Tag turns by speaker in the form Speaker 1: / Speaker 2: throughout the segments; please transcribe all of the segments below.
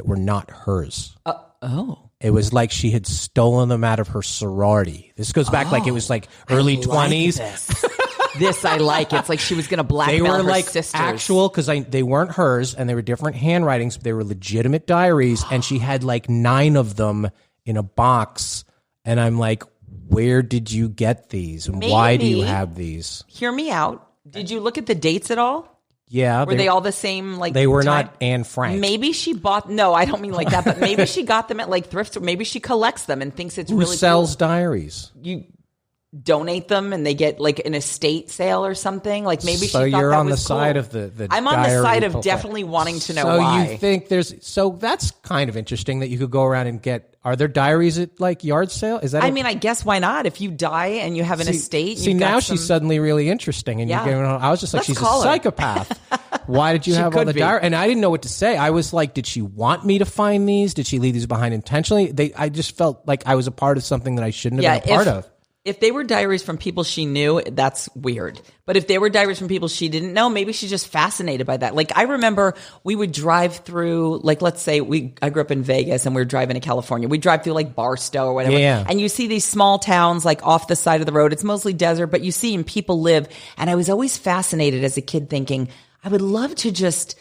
Speaker 1: were not hers.
Speaker 2: Oh.
Speaker 1: It was like she had stolen them out of her sorority. This goes back like it was like early 20s.
Speaker 2: This I like. It's like she was going to blackmail
Speaker 1: they were
Speaker 2: her
Speaker 1: like
Speaker 2: sisters.
Speaker 1: Actual, because they weren't hers, and they were different handwritings, but they were legitimate diaries, and she had like 9 of them in a box, and I'm like, where did you get these? And why do you have these?
Speaker 2: Hear me out. Did you look at the dates at all?
Speaker 1: Yeah.
Speaker 2: Were they all the same? Like
Speaker 1: they were
Speaker 2: time?
Speaker 1: not Anne Frank.
Speaker 2: Maybe she bought. No, I don't mean like that. But maybe she got them at like thrift store. Maybe she collects them and thinks it's
Speaker 1: Who
Speaker 2: really
Speaker 1: sells
Speaker 2: cool.
Speaker 1: diaries?
Speaker 2: You donate them and they get like an estate sale or something. Like maybe
Speaker 1: so
Speaker 2: she thought
Speaker 1: you're
Speaker 2: that
Speaker 1: on
Speaker 2: was
Speaker 1: the
Speaker 2: cool.
Speaker 1: side of the
Speaker 2: I'm on the side of
Speaker 1: diary
Speaker 2: definitely wanting to know
Speaker 1: so
Speaker 2: why.
Speaker 1: You think that's kind of interesting that you could go around and get. Are there diaries at like yard sale? Is that?
Speaker 2: I mean, I guess why not? If you die and you have an estate.
Speaker 1: See, now she's suddenly really interesting, and you're getting. I was just like, she's a psychopath. Why did you have all the diary? And I didn't know what to say. I was like, did she want me to find these? Did she leave these behind intentionally? I just felt like I was a part of something that I shouldn't have been a part of.
Speaker 2: If they were diaries from people she knew, that's weird. But if they were diaries from people she didn't know, maybe she's just fascinated by that. Like I remember we would drive through, like let's say I grew up in Vegas and we were driving to California. We'd drive through like Barstow or whatever.
Speaker 1: Yeah.
Speaker 2: And you see these small towns like off the side of the road. It's mostly desert, but you see and people live. And I was always fascinated as a kid thinking, I would love to just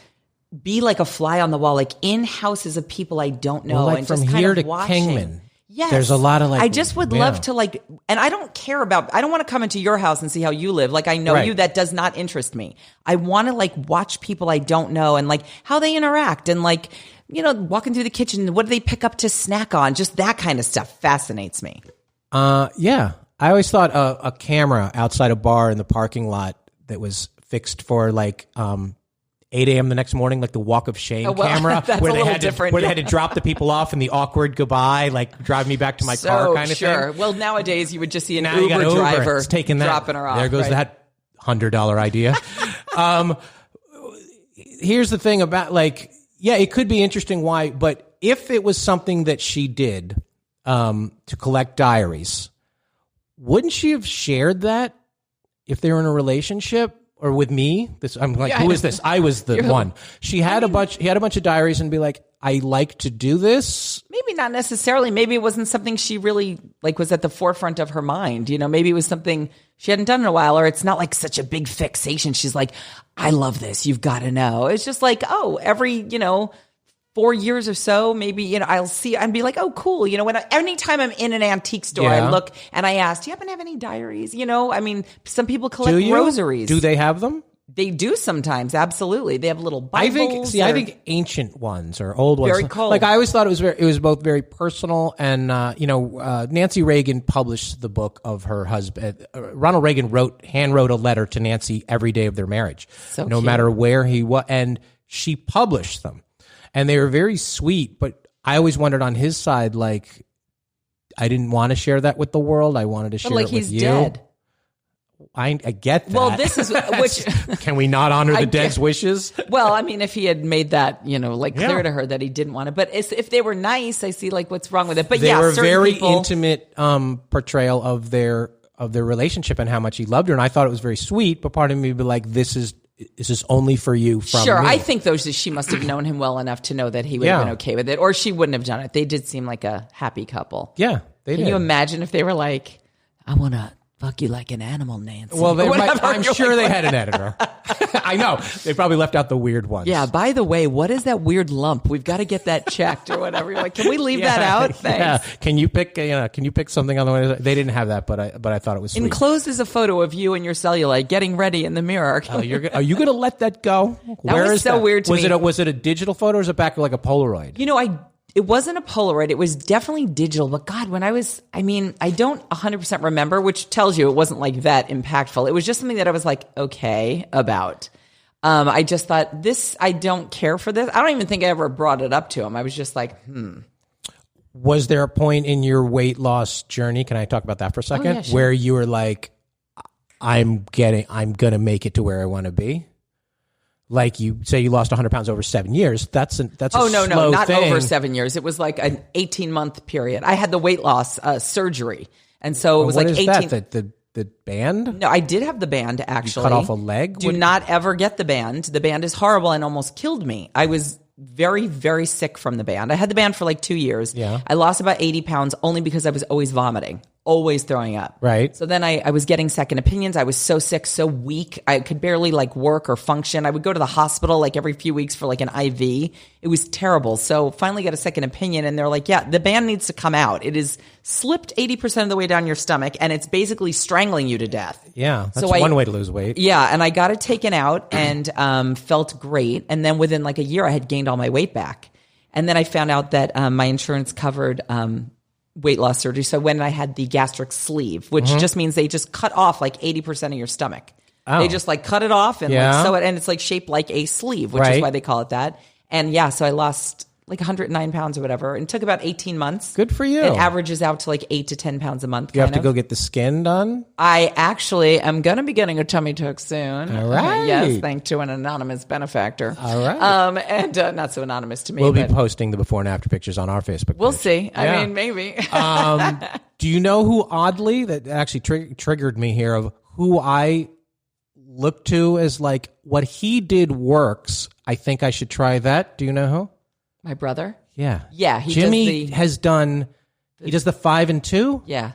Speaker 2: be like a fly on the wall, like in houses of people I don't know.
Speaker 1: Well, like
Speaker 2: and
Speaker 1: from
Speaker 2: just
Speaker 1: here
Speaker 2: kind of
Speaker 1: to
Speaker 2: watching.
Speaker 1: Kingman.
Speaker 2: Yes.
Speaker 1: There's a lot of like.
Speaker 2: I just would love to like, and I don't care about, I don't want to come into your house and see how you live. Like I know you, that does not interest me. I want to like watch people I don't know and like how they interact and like, you know, walking through the kitchen, what do they pick up to snack on? Just that kind of stuff fascinates me.
Speaker 1: Yeah. I always thought a camera outside a bar in the parking lot that was fixed for like, 8 a.m. the next morning, like the walk of shame camera, where they had to drop the people off in the awkward goodbye, like drive me back to my car kind of thing.
Speaker 2: Well, nowadays you would just see an
Speaker 1: now
Speaker 2: Uber driver
Speaker 1: taking
Speaker 2: dropping her off.
Speaker 1: There goes that $100 idea. Here's the thing about like, yeah, it could be interesting why, but if it was something that she did to collect diaries, wouldn't she have shared that if they were in a relationship? Or with me, I'm like, who is this? I was the one. He had a bunch of diaries and be like, I like to do this.
Speaker 2: Maybe not necessarily. Maybe it wasn't something she really like was at the forefront of her mind. You know, maybe it was something she hadn't done in a while, or it's not like such a big fixation. She's like, I love this. You've got to know. It's just like, oh, every, 4 years or so, maybe, I'll see and be like, oh, cool. Anytime I'm in an antique store, I look and I ask, do you happen to have any diaries? I mean, some people collect rosaries.
Speaker 1: Do they have them?
Speaker 2: They do sometimes. Absolutely. They have little Bibles.
Speaker 1: I think ancient ones or old ones.
Speaker 2: Very cold.
Speaker 1: Like I always thought it was both very personal and, Nancy Reagan published the book of her husband. Ronald Reagan hand wrote a letter to Nancy every day of their marriage, no matter where he was. And she published them. And they were very sweet, but I always wondered on his side, like, I didn't want to share that with the world. I wanted to share it with you.
Speaker 2: He's dead.
Speaker 1: I get that.
Speaker 2: Well, this is which.
Speaker 1: Can we not honor the dead's wishes?
Speaker 2: Well, I mean, if he had made that, clear to her that he didn't want it, but if they were nice, I see like what's wrong with it. But
Speaker 1: they were very
Speaker 2: people,
Speaker 1: intimate portrayal of their relationship and how much he loved her, and I thought it was very sweet. But part of me would be like, this is only for you from
Speaker 2: Sure,
Speaker 1: me.
Speaker 2: I think she must have known him well enough to know that he would have been okay with it, or she wouldn't have done it. They did seem like a happy couple.
Speaker 1: Yeah, they did.
Speaker 2: Can you imagine if they were like, I want to fuck you like an animal, Nancy?
Speaker 1: Well, I'm sure they had an editor. I know. They probably left out the weird ones.
Speaker 2: Yeah, by the way, what is that weird lump? We've got to get that checked or whatever. You're like, can we leave that out? Thanks. Yeah.
Speaker 1: Can you pick something on the way? They didn't have that, but I thought it was sweet.
Speaker 2: Enclosed is a photo of you and your cellulite getting ready in the mirror.
Speaker 1: Are you going to let that go?
Speaker 2: That was so weird to me.
Speaker 1: Was it a digital photo or was it back like a Polaroid?
Speaker 2: It wasn't a Polaroid. It was definitely digital. But God, I don't 100% remember, which tells you it wasn't like that impactful. It was just something that I was like, okay about. I just thought I don't care for this. I don't even think I ever brought it up to him. I was just like,
Speaker 1: Was there a point in your weight loss journey? Can I talk about that for a second?
Speaker 2: Yeah, sure.
Speaker 1: Where you were like, I'm going to make it to where I want to be? Like you say you lost 100 pounds over 7 years. That's a slow
Speaker 2: not
Speaker 1: thing.
Speaker 2: over 7 years. It was like an 18-month period. I had the weight loss surgery. And so it was like 18.
Speaker 1: What is that? The band?
Speaker 2: No, I did have the band actually.
Speaker 1: You cut off a leg?
Speaker 2: Do not ever get the band. The band is horrible and almost killed me. I was very, very sick from the band. I had the band for like 2 years.
Speaker 1: Yeah.
Speaker 2: I lost about 80 pounds only because I was always vomiting, always throwing up.
Speaker 1: Right.
Speaker 2: So then I was getting second opinions. I was so sick, so weak. I could barely like work or function. I would go to the hospital like every few weeks for like an IV. It was terrible. So finally got a second opinion and they're like, yeah, the band needs to come out. It is slipped 80% of the way down your stomach and it's basically strangling you to death.
Speaker 1: Yeah. That's one way to lose weight.
Speaker 2: Yeah. And I got it taken out and felt great. And then within like a year, I had gained all my weight back. And then I found out that my insurance covered weight loss surgery. So when I had the gastric sleeve, which just means they just cut off like 80% of your stomach. Oh. They just like cut it off and like sew it. And it's like shaped like a sleeve, which is why they call it that. And yeah, so I lost like 109 pounds or whatever. And it took about 18 months.
Speaker 1: Good for you.
Speaker 2: It averages out to like 8 to 10 pounds a month.
Speaker 1: You have to go get the skin done?
Speaker 2: I actually am going to be getting a tummy tuck soon.
Speaker 1: All right.
Speaker 2: Yes, thanks to an anonymous benefactor.
Speaker 1: All right.
Speaker 2: And not so anonymous to me.
Speaker 1: We'll be posting the before and after pictures on our Facebook page.
Speaker 2: We'll see. I mean, maybe.
Speaker 1: Do you know who, oddly, that actually triggered me here, of who I look to as like, what he did works. I think I should try that. Do you know who?
Speaker 2: My brother?
Speaker 1: Yeah.
Speaker 2: Yeah.
Speaker 1: Jimmy has done, he does the 5 and 2.
Speaker 2: Yeah.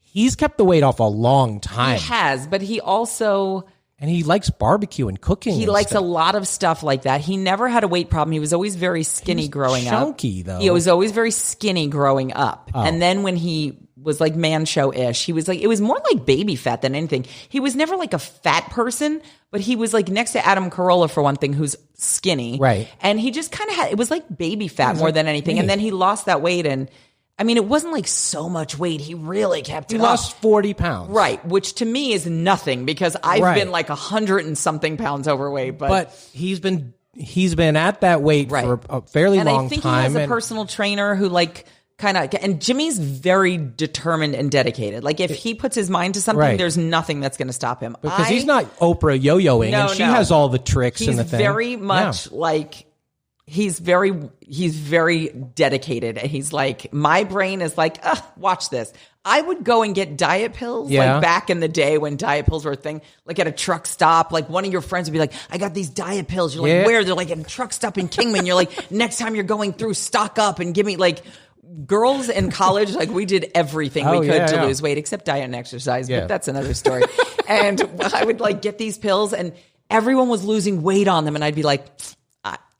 Speaker 1: He's kept the weight off a long time.
Speaker 2: He has, but he also...
Speaker 1: And he likes barbecue and cooking.
Speaker 2: He likes a lot of stuff like that. He never had a weight problem. He was always very skinny growing up.
Speaker 1: Chunky, though.
Speaker 2: He was always very skinny growing up. Oh. And then when he was like man show-ish, he was like, it was more like baby fat than anything. He was never like a fat person, but he was like next to Adam Carolla for one thing, who's skinny.
Speaker 1: Right.
Speaker 2: And he just kind of had, it was like baby fat more than anything. And then he lost that weight and I mean, it wasn't like so much weight. He really kept it up.
Speaker 1: He lost 40 pounds.
Speaker 2: Right, which to me is nothing because I've been like 100 and something pounds overweight. But
Speaker 1: he's been at that weight for a fairly long time.
Speaker 2: And I think he has a personal trainer who like kind of, and Jimmy's very determined and dedicated. Like if he puts his mind to something, there's nothing that's going to stop him.
Speaker 1: Because he's not Oprah yo-yoing and she has all the tricks and the thing.
Speaker 2: He's very much like... He's very dedicated. And he's like, my brain is like, watch this. I would go and get diet pills like back in the day when diet pills were a thing, like at a truck stop. Like one of your friends would be like, I got these diet pills. You're like, where? They're like at a truck stop in Kingman. You're like, next time you're going through, stock up and give me like girls in college. Like we did everything we could to lose weight except diet and exercise. But that's another story. And I would like get these pills and everyone was losing weight on them. And I'd be like,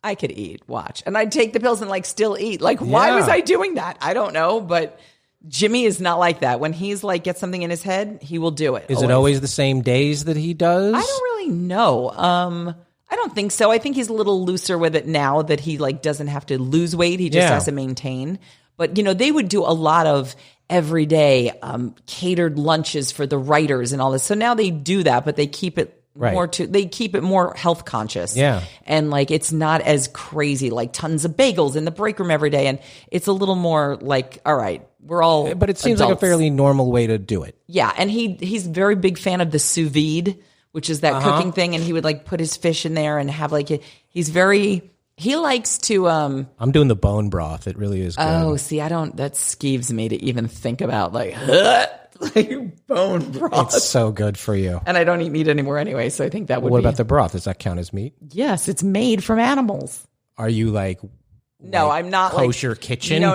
Speaker 2: I could eat, watch. And I'd take the pills and like still eat. Like, why was I doing that? I don't know. But Jimmy is not like that. When he's like, gets something in his head, he will do it.
Speaker 1: Is it always the same days that he does?
Speaker 2: I don't really know. I don't think so. I think he's a little looser with it now that he like doesn't have to lose weight. He just has to maintain. But, you know, they would do a lot of everyday catered lunches for the writers and all this. So now they do that, but they keep it they keep it more health conscious.
Speaker 1: Yeah.
Speaker 2: And like, it's not as crazy, like tons of bagels in the break room every day. And it's a little more like, all right, we're all
Speaker 1: But it seems like a fairly normal way to do it.
Speaker 2: Yeah. And he's a very big fan of the sous vide, which is that cooking thing. And he would like put his fish in there and have like, he likes to,
Speaker 1: I'm doing the bone broth. It really is good.
Speaker 2: Oh, see, that skeeves me to even think about like bone broth.
Speaker 1: It's so good for you.
Speaker 2: And I don't eat meat anymore anyway, so I think that would
Speaker 1: What about the broth? Does that count as meat?
Speaker 2: Yes, it's made from animals.
Speaker 1: Are you like...
Speaker 2: No, I'm not
Speaker 1: kosher
Speaker 2: like
Speaker 1: kitchen.
Speaker 2: No.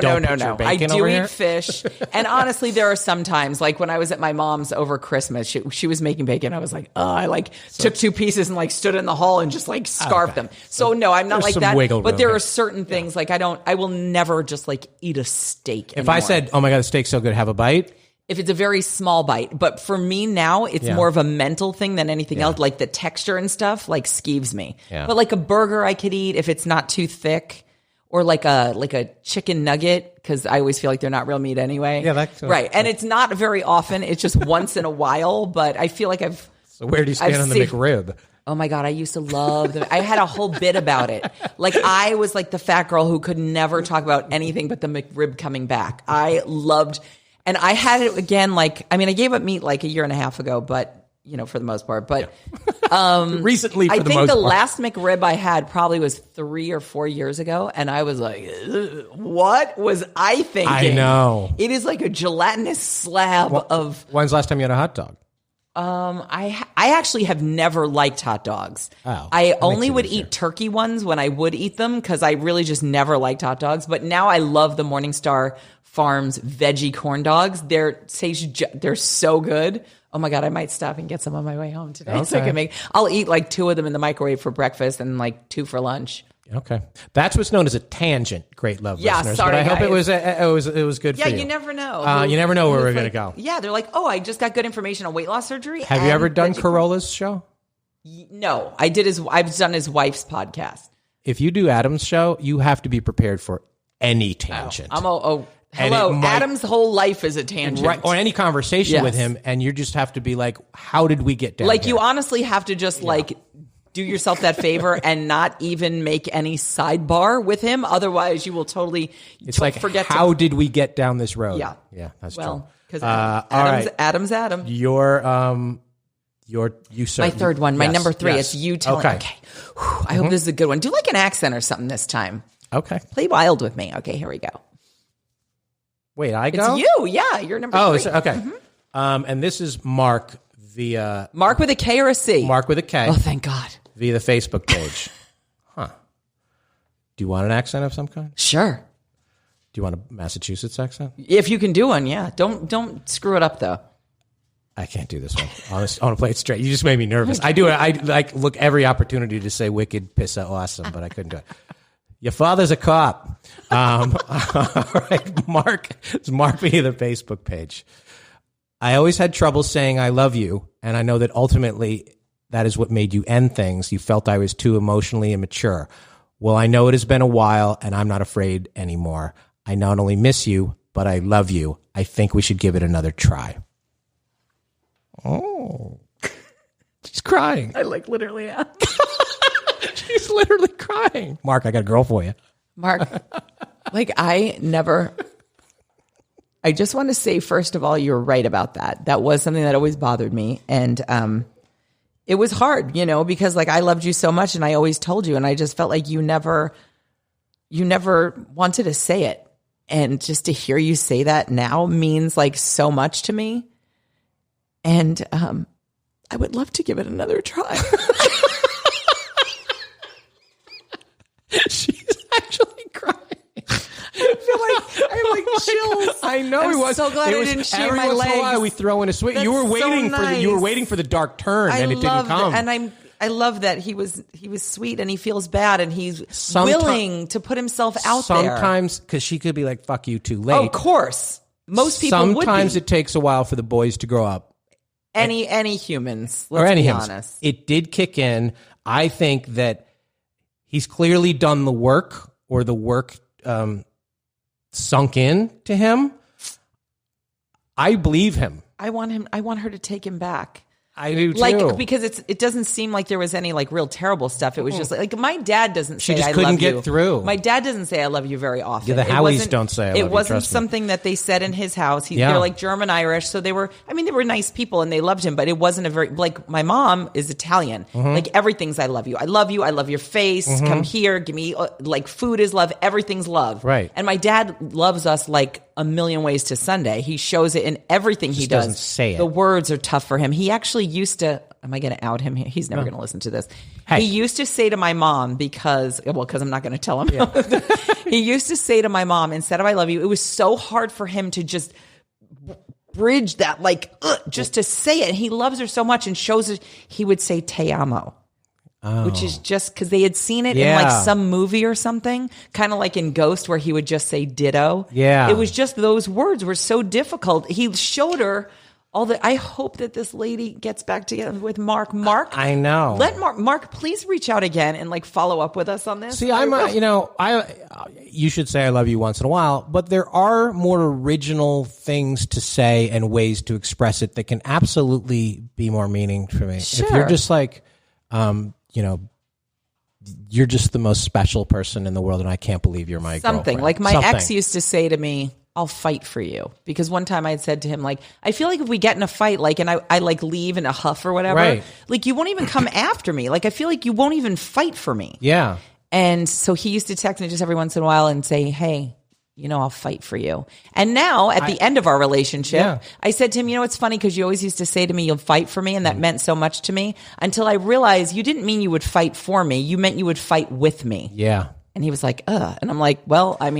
Speaker 1: I
Speaker 2: do eat fish, and honestly, there are some times like when I was at my mom's over Christmas, she was making bacon. I was like, I took 2 pieces and like stood in the hall and just like scarfed them. So no, I'm not like that. But there are certain things like I will never just like eat a steak.
Speaker 1: If I said, oh my god, the steak's so good, have a bite.
Speaker 2: If it's a very small bite, but for me now, it's more of a mental thing than anything else. Like the texture and stuff, like skeeves me. Yeah. But like a burger, I could eat if it's not too thick. Or like a chicken nugget, because I always feel like they're not real meat anyway.
Speaker 1: Yeah, that's
Speaker 2: right. And it's not very often. It's just once in a while. But I feel like I've.
Speaker 1: So where do you stand on the McRib?
Speaker 2: Oh my god, I used to love them. I had a whole bit about it. Like I was like the fat girl who could never talk about anything but the McRib coming back. I loved, and I had it again. Like I gave up meat like a year and a half ago, but. You know, for the most part, but
Speaker 1: recently,
Speaker 2: I think the last McRib I had probably was 3 or 4 years ago, and I was like, "What was I thinking?"
Speaker 1: I know
Speaker 2: it is like a gelatinous slab of.
Speaker 1: When's the last time you had a hot dog?
Speaker 2: I actually have never liked hot dogs.
Speaker 1: Oh,
Speaker 2: I only would eat turkey ones when I would eat them because I really just never liked hot dogs. But now I love the Morningstar Farms veggie corn dogs. They're so good. Oh my God, I might stop and get some on my way home today. Okay. So I'll eat like 2 of them in the microwave for breakfast and like 2 for lunch.
Speaker 1: Okay, that's what's known as a tangent. Great love, listeners.
Speaker 2: Sorry,
Speaker 1: but I
Speaker 2: guys.
Speaker 1: hope it was good for you.
Speaker 2: Yeah, you never know.
Speaker 1: You never know where we're gonna go.
Speaker 2: Yeah, they're like, oh, I just got good information on weight loss surgery.
Speaker 1: Have you ever done Carolla's show?
Speaker 2: No, I've done his wife's podcast.
Speaker 1: If you do Adam's show, you have to be prepared for any tangent.
Speaker 2: Hello, Adam's whole life is a tangent,
Speaker 1: right? Or any conversation with him, and you just have to be like, how did we get down?
Speaker 2: Like
Speaker 1: here?
Speaker 2: You honestly have to just do yourself that favor and not even make any sidebar with him. Otherwise, you will totally forget.
Speaker 1: How did we get down this road?
Speaker 2: Yeah,
Speaker 1: that's true.
Speaker 2: Because
Speaker 1: Adam's
Speaker 2: Adam.
Speaker 1: You sir.
Speaker 2: My third one, my number 3. It's you telling. Okay. I hope this is a good one. Do like an accent or something this time.
Speaker 1: Okay.
Speaker 2: Play wild with me. Okay, here we go.
Speaker 1: Wait, I go?
Speaker 2: It's you. Yeah, you're number 3.
Speaker 1: Okay. Mm-hmm. And this is Mark via...
Speaker 2: Mark with a K or a C?
Speaker 1: Mark with a K.
Speaker 2: Oh, thank God.
Speaker 1: Via the Facebook page. Huh. Do you want an accent of some kind?
Speaker 2: Sure.
Speaker 1: Do you want a Massachusetts accent?
Speaker 2: If you can do one, yeah. Don't screw it up, though. I
Speaker 1: can't do this one. I want to play it straight. You just made me nervous. I do it. I look every opportunity to say wicked, pissa, awesome, but I couldn't do it. Your father's a cop. All right, Mark. It's Mark via the Facebook page. I always had trouble saying I love you, and I know that ultimately that is what made you end things. You felt I was too emotionally immature. Well, I know it has been a while, and I'm not afraid anymore. I not only miss you, but I love you. I think we should give it another try. Oh. She's crying.
Speaker 2: I literally am.
Speaker 1: She's literally crying. Mark, I got a girl for you.
Speaker 2: Mark, I just want to say, first of all, you're right about that. That was something that always bothered me. And it was hard, because I loved you so much and I always told you. And I just felt like you never wanted to say it. And just to hear you say that now means so much to me. And I would love to give it another try.
Speaker 1: She's actually crying.
Speaker 2: I feel like I have chills.
Speaker 1: I know.
Speaker 2: I'm so glad I didn't shave my legs.
Speaker 1: Every once in a while we throw in a sweet. You were waiting for the dark turn, and it didn't come.
Speaker 2: And I love that he was sweet, and he feels bad, and he's willing to put himself out there.
Speaker 1: Sometimes, because she could be like, "Fuck you, too late."
Speaker 2: Oh, of course, most people would be.
Speaker 1: Sometimes it takes a while for the boys to grow up.
Speaker 2: Any humans, let's be honest.
Speaker 1: It did kick in. I think that he's clearly done the work, or the work sunk in to him. I believe him.
Speaker 2: I want her to take him back.
Speaker 1: I do too.
Speaker 2: Because it doesn't seem like there was any real terrible stuff. It was just my dad doesn't say I love you.
Speaker 1: She just couldn't get through.
Speaker 2: My dad doesn't say I love you very often.
Speaker 1: Yeah, the Howies don't say I love you.
Speaker 2: It wasn't something that they said in his house. They're German Irish, so they were nice people and they loved him, but it wasn't a very my mom is Italian. Mm-hmm. Everything's I love you. I love you. I love your face. Mm-hmm. Come here. Give me food is love. Everything's love.
Speaker 1: Right.
Speaker 2: And my dad loves us a million ways to Sunday. He shows it in everything he does.
Speaker 1: Doesn't say it.
Speaker 2: The words are tough for him. He actually used to. Am I going to out him? He's never going to listen to this.
Speaker 1: Hey.
Speaker 2: He used to say to my mom because I'm not going to tell him. Yeah. He used to say to my mom, instead of I love you, it was so hard for him to just bridge that, just to say it. And he loves her so much and shows it. He would say te amo. Oh. Which is just because they had seen it in some movie or something, kind of like in Ghost where he would just say ditto.
Speaker 1: Yeah.
Speaker 2: It was just those words were so difficult. He showed her all that. I hope that this lady gets back together with Mark. Mark,
Speaker 1: I know.
Speaker 2: Let Mark, please reach out again and follow up with us on this.
Speaker 1: See, you should say I love you once in a while, but there are more original things to say and ways to express it that can absolutely be more meaning for me.
Speaker 2: Sure.
Speaker 1: If you're just you're just the most special person in the world, and I can't believe you're my girlfriend.
Speaker 2: My ex used to say to me, I'll fight for you. Because one time I had said to him, I feel like if we get in a fight, and I leave in a huff or whatever,
Speaker 1: right.
Speaker 2: You won't even come after me. I feel like you won't even fight for me.
Speaker 1: Yeah.
Speaker 2: And so he used to text me just every once in a while and say, hey, I'll fight for you. And now at the end of our relationship,
Speaker 1: Yeah.
Speaker 2: I said to him, it's funny because you always used to say to me, you'll fight for me. And that meant so much to me until I realized you didn't mean you would fight for me. You meant you would fight with me.
Speaker 1: Yeah.
Speaker 2: And he was like, And I'm like, well, I mean,